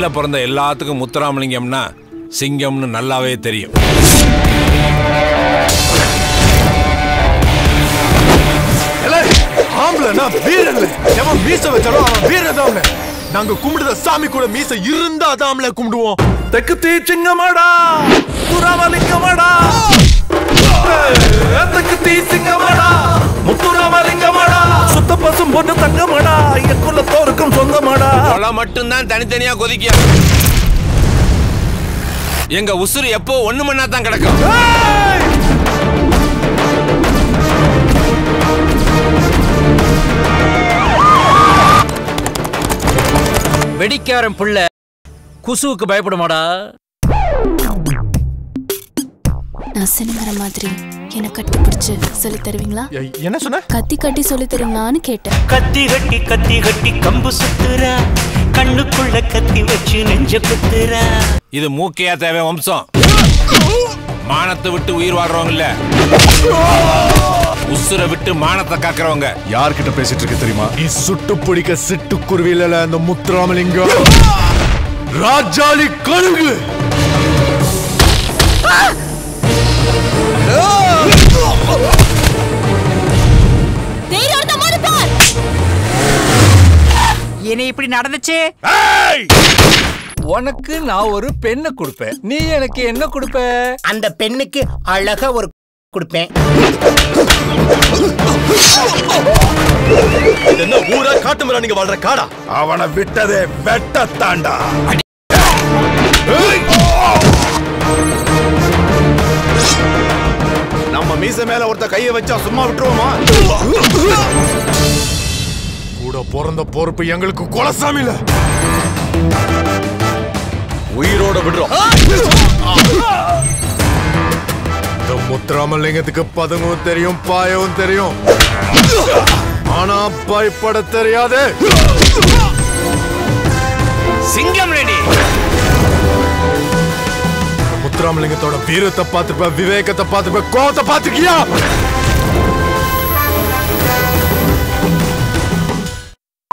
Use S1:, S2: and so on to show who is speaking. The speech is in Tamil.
S1: கல்லுல பிறந்த எல்லாத்துக்கும் முத்துராமலிங்கம்னா சிங்கம்னு நல்லாவே தெரியும்.
S2: ஆம்பளனா வீரன் எவன் மீச வச்சாலும் அவன் வீரதான். நாங்க கும்பிடுற சாமி கூட மீச இருந்தா தாம்ல கும்பிடுவோம். தெக்கு தீ சிங்கமாடா முத்துராமலிங்கமாடா, தெக்கு தீ சிங்கமாடா முத்துராமலிங்கமாடா, சுத்த பசும் பொண்ணு தங்கமாடா, என் குலத்தோருக்கும் சொந்தமாடா.
S1: மட்டும்தான் தனித்தனியா கொதிக்க, எங்க உசுறு எப்போ ஒண்ணு மண்ணா தான் கிடக்கும்.
S3: வெடிக்காரன் புள்ள குசுவுக்கு பயப்படுமாடா?
S4: நான் சினிங்கிற மாதிரி என்ன கட்டி பிடிச்சு சொல்லி தருவீங்களா?
S2: என்ன சொன்ன?
S4: கத்தி கட்டி சொல்லி தருவீங்களான்னு கேட்டேன்.
S5: கத்தி கட்டி கம்பு சுத்துறா, கண்ணுக்குள்ள கத்தி வச்சு நெஞ்ச குத்துறா.
S1: இது மூக்கையா தேவை வம்சம். மானத்தை விட்டு உயிர் வாழ்றவங்க, உசுரை விட்டு மானத்தை காக்குறவங்க.
S2: யார்கிட்ட பேசிட்டு இருக்க தெரியுமா? நீ சுட்டு பிடிக்க சிட்டுக்குருவில அந்த முத்துராமலிங்கம் ராஜாளி கழுகு.
S3: இனி இப்படி நடந்துச்சு. உனக்கு நான் ஒரு பெண்ணை கொடுப்பேன், நீ எனக்கு என்ன கொடுப்ப?
S5: அந்த பெண்ணுக்கு அழகா ஒரு கொடுப்பேன்.
S2: என்ன ஊரா காட்டு மரா நீங்க வாழ்ற காடா? அவனை விட்டதே வெட்ட தாண்டா. நம்ம மீச மேல ஒருத்த கைய வச்சா சும்மா விட்டுருவோமா? கூட பிறந்த பொறுப்பு எங்களுக்கு குலசாமில. உயிரோட விடுறோம். இந்த முத்துராமலிங்கத்துக்கு பதுங்கவும் தெரியும், பாயவும் தெரியும், ஆனா பயப்பட தெரியாது.
S1: சிங்கம் ரெடி.
S2: முத்துராமலிங்கத்தோட வீரத்தை பார்த்துப்ப, விவேகத்தை பார்த்துப்ப, கோபத்தை பார்த்துக்கியா?